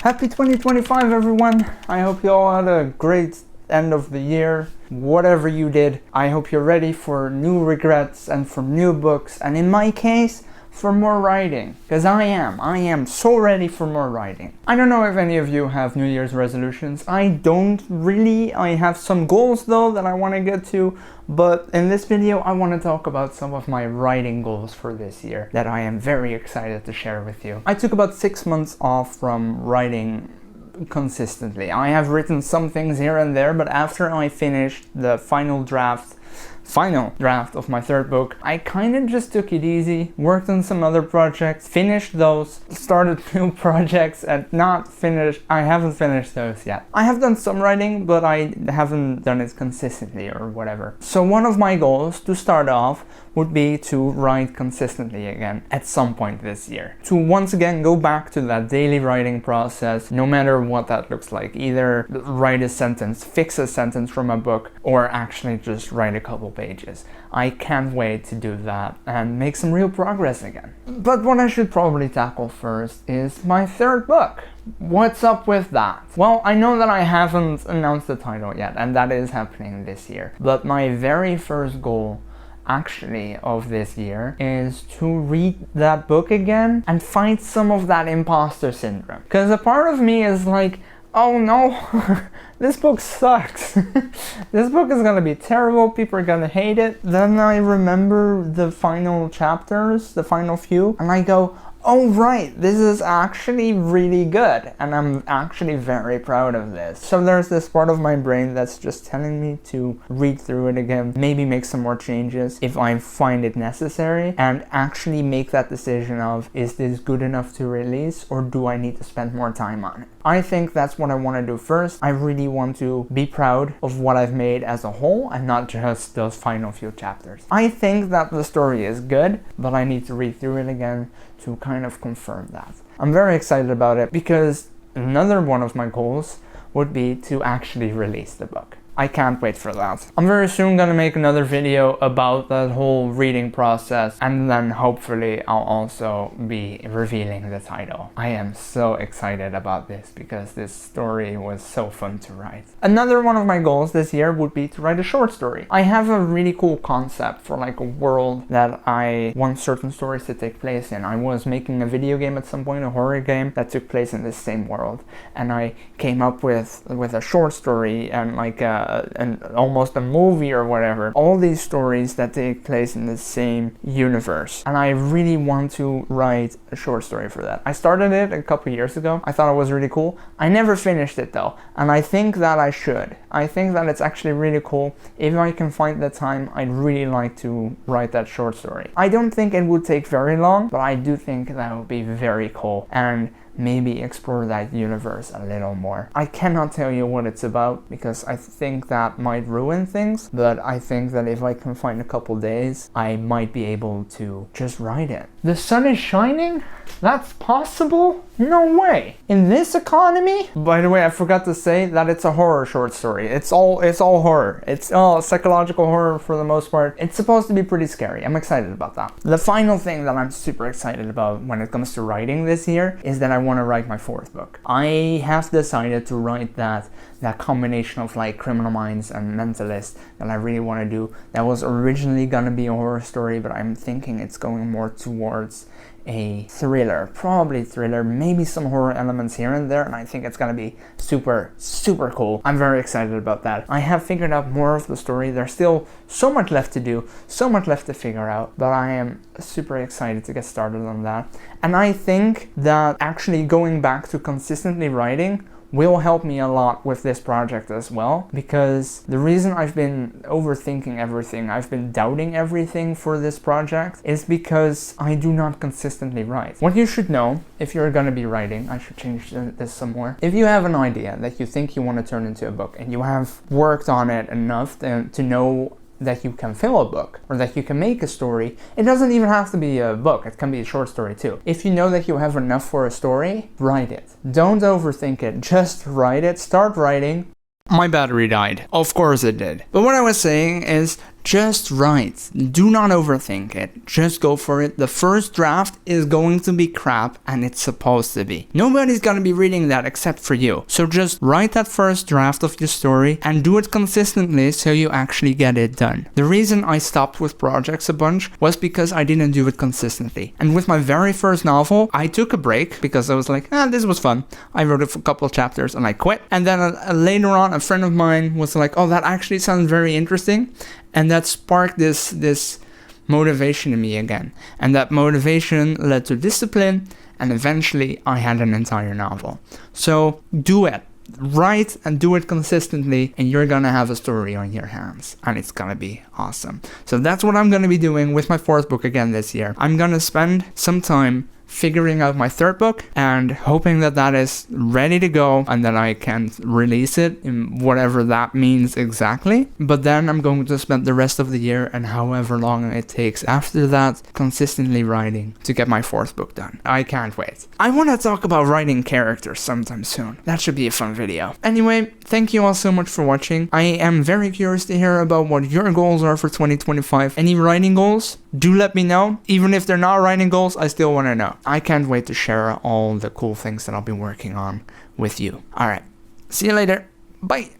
Happy 2025, everyone! I hope you all had a great end of the year. Whatever you did, I hope you're ready for new regrets and for new books, and in my case, for more writing. Because I am so ready for more writing. I don't know if any of you have New Year's resolutions. I don't really. I have some goals though that I want to get to, but in this video I want to talk about some of my writing goals for this year that I am very excited to share with you. I took about 6 months off from writing consistently. I have written some things here and there, but after I finished the final draft of my third book, I kind of just took it easy, worked on some other projects, finished those, started new projects, and I haven't finished those yet. I have done some writing, but I haven't done it consistently or whatever. So one of my goals to start off would be to write consistently again at some point this year. To once again go back to that daily writing process, no matter what that looks like. Either write a sentence, fix a sentence from a book, or actually just write a couple pages. I can't wait to do that and make some real progress again. But what I should probably tackle first is my third book. What's up with that? Well, I know that I haven't announced the title yet, and that is happening this year. But my very first goal actually of this year is to read that book again and fight some of that imposter syndrome. Because a part of me is like, oh no, this book sucks. This book is gonna be terrible, people are gonna hate it. Then I remember the final chapters, the final few, and I go, oh right, this is actually really good, and I'm actually very proud of this. So there's this part of my brain that's just telling me to read through it again, maybe make some more changes if I find it necessary, and actually make that decision of, is this good enough to release, or do I need to spend more time on it? I think that's what I want to do first. I really want to be proud of what I've made as a whole and not just those final few chapters. I think that the story is good, but I need to read through it again to kind of confirm that. I'm very excited about it because another one of my goals would be to actually release the book. I can't wait for that. I'm very soon gonna make another video about that whole reading process, and then hopefully I'll also be revealing the title. I am so excited about this because this story was so fun to write. Another one of my goals this year would be to write a short story. I have a really cool concept for like a world that I want certain stories to take place in. I was making a video game at some point, a horror game that took place in this same world, and I came up with a short story and like almost a movie or whatever. All these stories that take place in the same universe. And I really want to write a short story for that. I started it a couple years ago. I thought it was really cool. I never finished it though. And I think that I should. I think that it's actually really cool. If I can find the time, I'd really like to write that short story. I don't think it would take very long, but I do think that would be very cool. And maybe explore that universe a little more. I cannot tell you what it's about because I think that might ruin things, but I think that if I can find a couple days, I might be able to just write it. The sun is shining? That's possible? No way! In this economy? By the way, I forgot to say that it's a horror short story. It's all horror. It's all psychological horror for the most part. It's supposed to be pretty scary. I'm excited about that. The final thing that I'm super excited about when it comes to writing this year is that I want to write my fourth book. I have decided to write that combination of like Criminal Minds and Mentalist that I really want to do. That was originally gonna be a horror story, but I'm thinking it's going more towards a thriller, probably thriller, maybe some horror elements here and there, and I think it's gonna be super cool. I'm very excited about that. I have figured out more of the story. There's still so much left to do, so much left to figure out, but I am super excited to get started on that. And I think that actually going back to consistently writing will help me a lot with this project as well, because the reason I've been overthinking everything, I've been doubting everything for this project, is because I do not consistently write. What you should know, if you're gonna be writing, I should change this some more. If you have an idea that you think you want to turn into a book, and you have worked on it enough to know that you can fill a book or that you can make a story. It doesn't even have to be a book, it can be a short story too. If you know that you have enough for a story, write it. Don't overthink it, just write it, start writing. My battery died. Of course it did. But what I was saying is, Just write. Do not overthink it. Just go for it. The first draft is going to be crap, and it's supposed to be. Nobody's gonna be reading that except for you. So just write that first draft of your story and do it consistently so you actually get it done. The reason I stopped with projects a bunch was because I didn't do it consistently. And with my very first novel, I took a break because I was like, this was fun. I wrote it for a couple of chapters and I quit. And then later on, a friend of mine was like, oh, that actually sounds very interesting. And that sparked this motivation in me again. And that motivation led to discipline, and eventually I had an entire novel. So do it. Write and do it consistently, and you're gonna have a story on your hands, and it's gonna be awesome. So that's what I'm gonna be doing with my fourth book again this year. I'm gonna spend some time figuring out my third book and hoping that that is ready to go and that I can release it in whatever that means exactly. But then I'm going to spend the rest of the year and however long it takes after that consistently writing to get my fourth book done. I can't wait. I want to talk about writing characters sometime soon. That should be a fun video. Anyway, thank you all so much for watching. I am very curious to hear about what your goals are for 2025. Any writing goals? Do let me know. Even if they're not writing goals, I still want to know. I can't wait to share all the cool things that I'll be working on with you. Alright, see you later. Bye.